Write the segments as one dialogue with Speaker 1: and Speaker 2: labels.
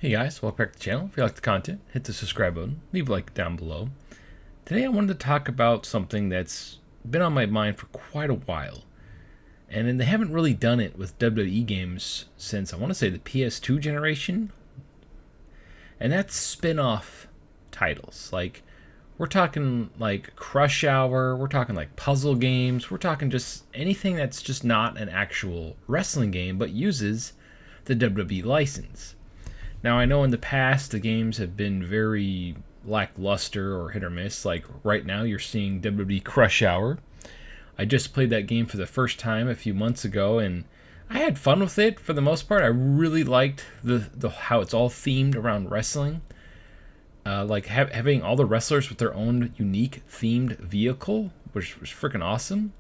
Speaker 1: Hey guys, welcome back to the channel. If you like the content, hit the subscribe button, leave a like down below. Today I wanted to talk about something that's been on my mind for quite a while. And then they haven't really done it with WWE games since, I want to say, the PS2 generation. And that's spin-off titles. Like, we're talking like Crush Hour, we're talking like puzzle games, we're talking just anything that's just not an actual wrestling game but uses the WWE license. Now, I know in the past the games have been very lackluster or hit or miss. Like right now, you're seeing WWE Crush Hour. I just played that game for the first time a few months ago, and I had fun with it for the most part. I really liked the how it's all themed around wrestling. Having all the wrestlers with their own unique themed vehicle, which was freaking awesome.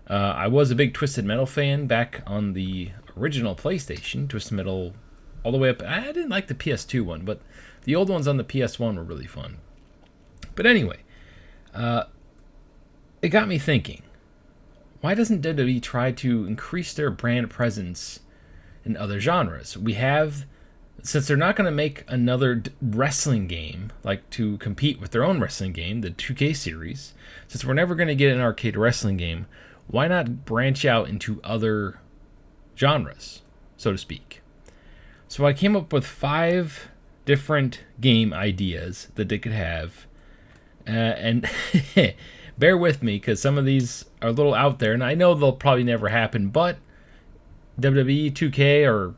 Speaker 1: I was a big Twisted Metal fan back on the original PlayStation, Twisted Metal all the way up. I didn't like the PS2 one, but the old ones on the PS1 were really fun. But anyway, it got me thinking, why doesn't WWE try to increase their brand presence in other genres? Since they're not going to make another wrestling game, like to compete with their own wrestling game, the 2K series, since we're never going to get an arcade wrestling game, why not branch out into other genres, so to speak? So I came up with 5 different game ideas that they could have. And bear with me, because some of these are a little out there, and I know they'll probably never happen, but WWE 2K or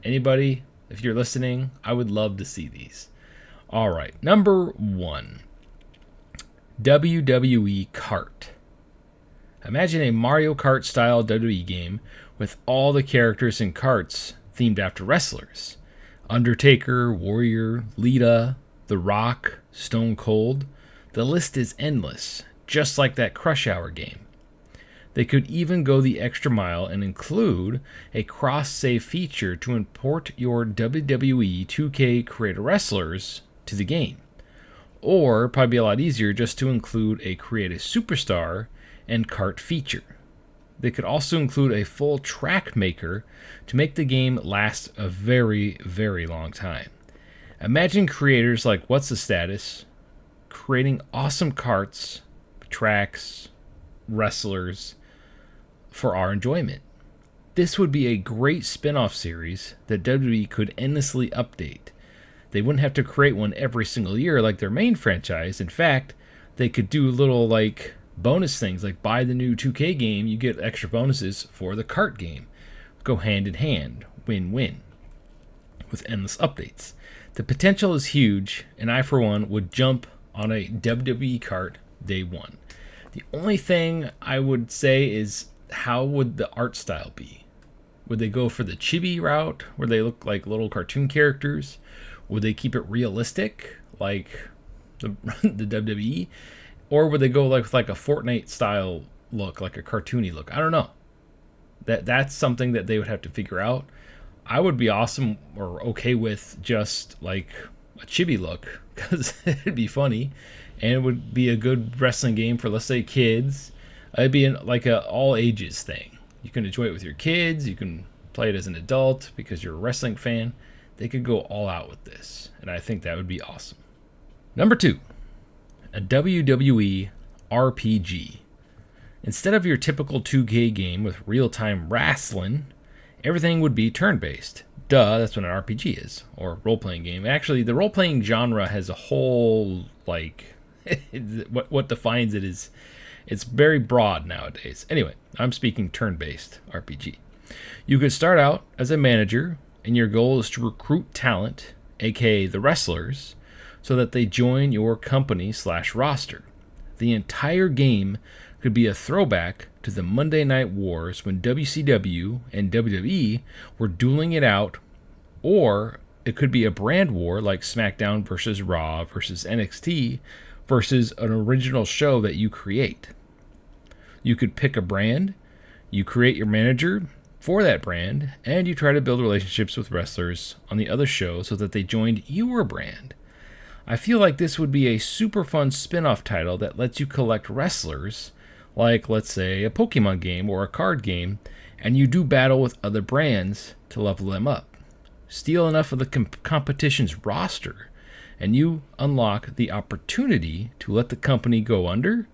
Speaker 1: anybody, if you're listening, I would love to see these. All right, number 1, WWE Cart. Imagine a Mario Kart style WWE game with all the characters and carts themed after wrestlers. Undertaker, Warrior, Lita, The Rock, Stone Cold. The list is endless, just like that Crush Hour game. They could even go the extra mile and include a cross-save feature to import your WWE 2K creator wrestlers to the game. Or, probably be a lot easier, just to include a create a superstar and cart feature. They could also include a full track maker to make the game last a very, very long time. Imagine creators like What's the Status creating awesome carts, tracks, wrestlers for our enjoyment. This would be a great spin-off series that WWE could endlessly update. They wouldn't have to create one every single year like their main franchise. In fact, they could do little bonus things like buy the new 2K game, you get extra bonuses for the kart game. Go hand in hand, win-win, with endless updates. The potential is huge, and I for one would jump on a WWE Cart day one. The only thing I would say is, how would the art style be? Would they go for the chibi route where they look like little cartoon characters? Would they keep it realistic like the WWE? Or would they go with a Fortnite style look, like a cartoony look? I don't know. That's something that they would have to figure out. I would be awesome or okay with just like a chibi look, because it'd be funny and it would be a good wrestling game for, let's say, kids. It'd be like a all ages thing. You can enjoy it with your kids. You can play it as an adult because you're a wrestling fan. They could go all out with this, and I think that would be awesome. Number 2. A WWE RPG. Instead of your typical 2K game with real-time wrestling, everything would be turn-based. Duh, that's what an RPG is, or role-playing game. Actually, the role-playing genre has a whole, what defines it is, it's very broad nowadays. Anyway, I'm speaking turn-based RPG. You could start out as a manager, and your goal is to recruit talent, aka the wrestlers, so that they join your company/roster. The entire game could be a throwback to the Monday Night Wars when WCW and WWE were dueling it out, or it could be a brand war like SmackDown versus Raw versus NXT versus an original show that you create. You could pick a brand, you create your manager for that brand, and you try to build relationships with wrestlers on the other show so that they joined your brand. I feel like this would be a super fun spin-off title that lets you collect wrestlers, like, let's say, a Pokemon game or a card game, and you do battle with other brands to level them up. steal enough of the competition's roster, and you unlock the opportunity to let the company go under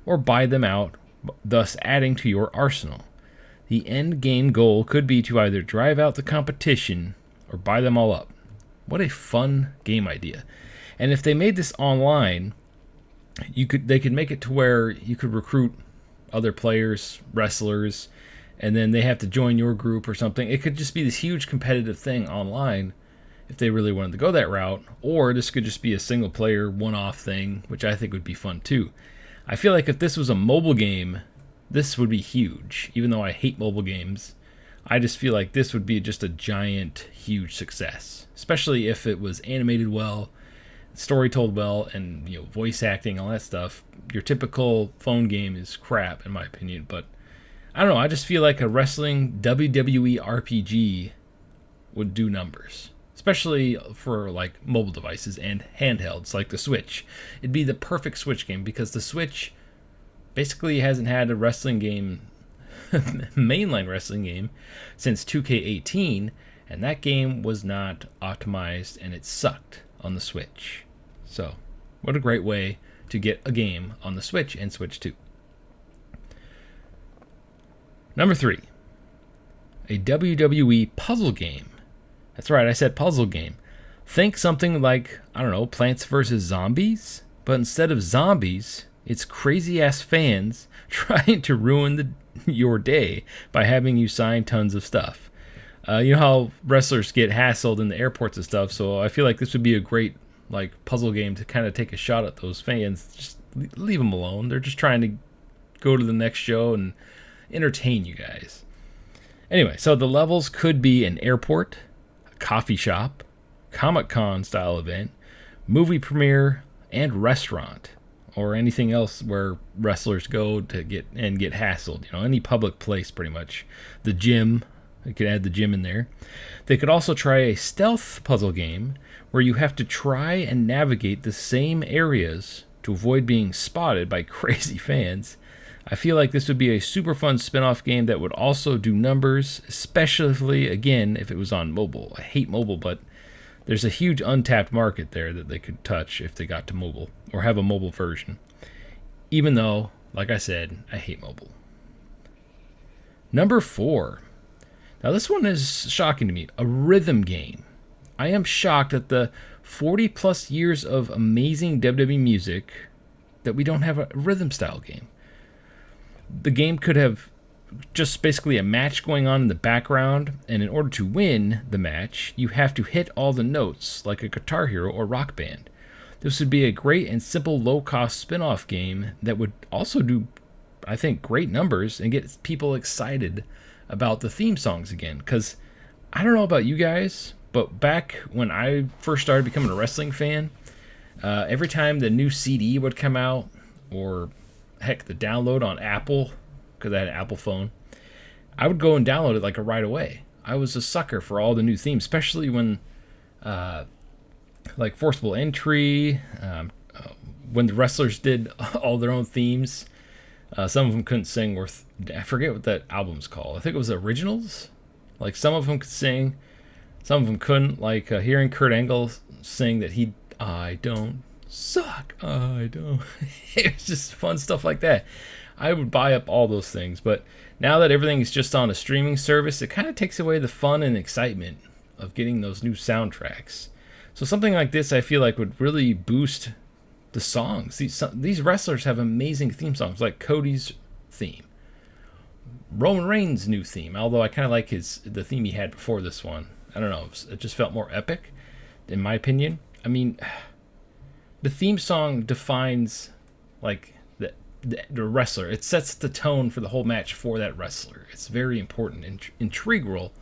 Speaker 1: or buy them out, thus adding to your arsenal. The end game goal could be to either drive out the competition or buy them all up. What a fun game idea. And if they made this online, they could make it to where you could recruit other players, wrestlers, and then they have to join your group or something. It could just be this huge competitive thing online if they really wanted to go that route, or this could just be a single player one-off thing, which I think would be fun too. I feel like if this was a mobile game, this would be huge. Even though I hate mobile games, I just feel like this would be just a giant, huge success, especially if it was animated well, story told well, and voice acting, all that stuff. Your typical phone game is crap in my opinion, but I don't know, I just feel like a wrestling WWE RPG would do numbers, especially for like mobile devices and handhelds like the Switch. It'd be the perfect Switch game because the Switch basically hasn't had a wrestling game, mainline wrestling game, since 2K18, and that game was not optimized and it sucked on the Switch. So, what a great way to get a game on the Switch and Switch 2. Number 3, a WWE puzzle game. That's right, I said puzzle game. Think something like, I don't know, Plants vs. Zombies, but instead of zombies, it's crazy-ass fans trying to ruin your day by having you sign tons of stuff. You know how wrestlers get hassled in the airports and stuff, so I feel like this would be a great puzzle game to kind of take a shot at those fans. Just leave them alone. They're just trying to go to the next show and entertain you guys. Anyway, so the levels could be an airport, a coffee shop, Comic-Con style event, movie premiere, and restaurant, or anything else where wrestlers go to get hassled. Any public place pretty much. The gym, they could add the gym in there. They could also try a stealth puzzle game where you have to try and navigate the same areas to avoid being spotted by crazy fans. I feel like this would be a super fun spin-off game that would also do numbers, especially, again, if it was on mobile. I hate mobile, but there's a huge untapped market there that they could touch if they got to mobile, or have a mobile version. Even though, like I said, I hate mobile. Number 4. Now this one is shocking to me. A rhythm game. I am shocked at the 40 plus years of amazing WWE music that we don't have a rhythm style game. The game could have just basically a match going on in the background, and in order to win the match, you have to hit all the notes like a Guitar Hero or Rock Band. This would be a great and simple low-cost spin-off game that would also do, I think, great numbers and get people excited about the theme songs again. Because I don't know about you guys, but back when I first started becoming a wrestling fan, every time the new CD would come out, or heck, the download on Apple, because I had an Apple phone, I would go and download it right away. I was a sucker for all the new themes, especially when Forcible Entry, when the wrestlers did all their own themes. Some of them couldn't sing, or I forget what that album's called. I think it was Originals. Some of them could sing, some of them couldn't. Hearing Kurt Angle sing that I don't suck, I don't. It was just fun stuff like that. I would buy up all those things, but now that everything is just on a streaming service, it kind of takes away the fun and excitement of getting those new soundtracks. So something like this, I feel like, would really boost the songs. These wrestlers have amazing theme songs, like Cody's theme, Roman Reigns' new theme, although I kind of like the theme he had before this one. I don't know, it just felt more epic, in my opinion. I mean, the theme song defines the wrestler. It sets the tone for the whole match for that wrestler. It's very important and integral.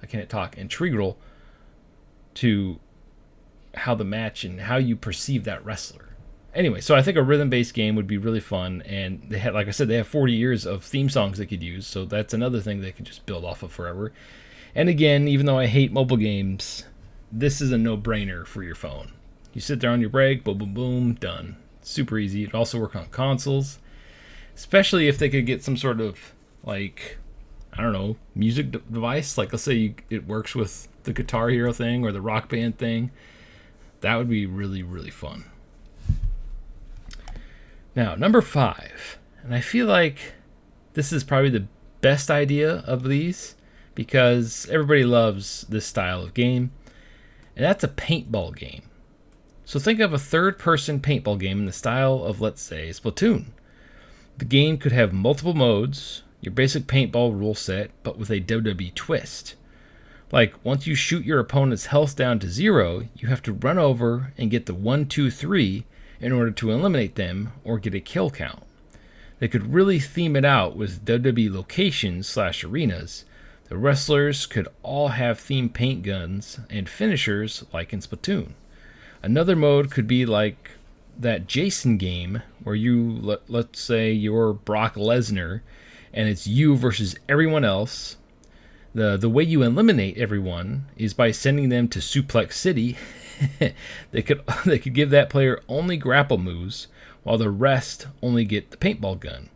Speaker 1: I can't talk. Integral to how the match and how you perceive that wrestler. Anyway, so I think a rhythm-based game would be really fun, and they had, like I said, they have 40 years of theme songs they could use, so that's another thing they could just build off of forever. And again, even though I hate mobile games, this is a no-brainer for your phone. You sit there on your break, boom, boom, boom, done. Super easy. It'd also work on consoles, especially if they could get some sort of, music device. Let's say it works with the Guitar Hero thing or the Rock Band thing. That would be really, really fun. Now, number 5. And I feel like this is probably the best idea of these because everybody loves this style of game. And that's a paintball game. So think of a third-person paintball game in the style of, let's say, Splatoon. The game could have multiple modes, your basic paintball rule set, but with a WWE twist. Like, once you shoot your opponent's health down to 0, you have to run over and get the 1, 2, 3 in order to eliminate them or get a kill count. They could really theme it out with WWE locations / arenas. The wrestlers could all have themed paint guns and finishers like in Splatoon. Another mode could be like that Jason game where you, let's say you're Brock Lesnar and it's you versus everyone else. The way you eliminate everyone is by sending them to Suplex City. They could give that player only grapple moves while the rest only get the paintball gun.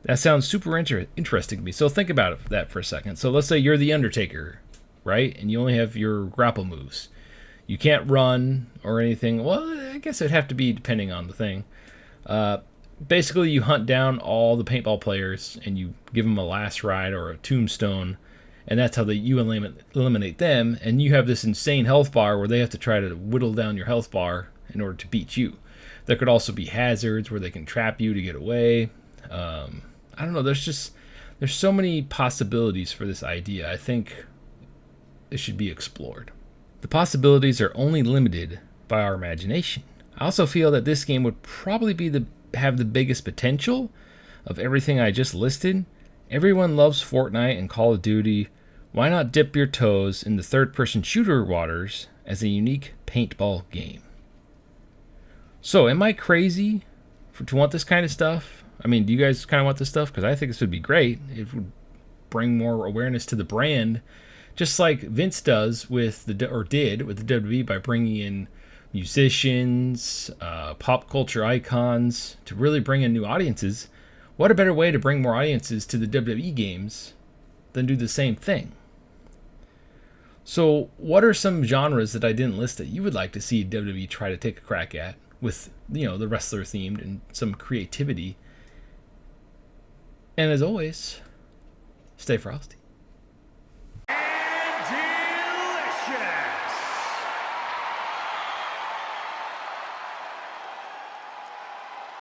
Speaker 1: That sounds super interesting to me. So think about that for a second. So let's say you're the Undertaker, right? And you only have your grapple moves. You can't run or anything. Well, I guess it'd have to be depending on the thing. Basically, you hunt down all the paintball players and you give them a last ride or a tombstone. And that's how you eliminate them. And you have this insane health bar where they have to try to whittle down your health bar in order to beat you. There could also be hazards where they can trap you to get away. I don't know. There's so many possibilities for this idea. I think it should be explored. The possibilities are only limited by our imagination. I also feel that this game would probably have the biggest potential of everything I just listed. Everyone loves Fortnite and Call of Duty. Why not dip your toes in the third-person shooter waters as a unique paintball game? So, am I crazy to want this kind of stuff? I mean, do you guys kind of want this stuff? Because I think this would be great. It would bring more awareness to the brand, just like Vince does did with the WWE by bringing in musicians, pop culture icons to really bring in new audiences. What a better way to bring more audiences to the WWE games than do the same thing? So, what are some genres that I didn't list that you would like to see WWE try to take a crack at with, the wrestler themed and some creativity? And as always, stay frosty.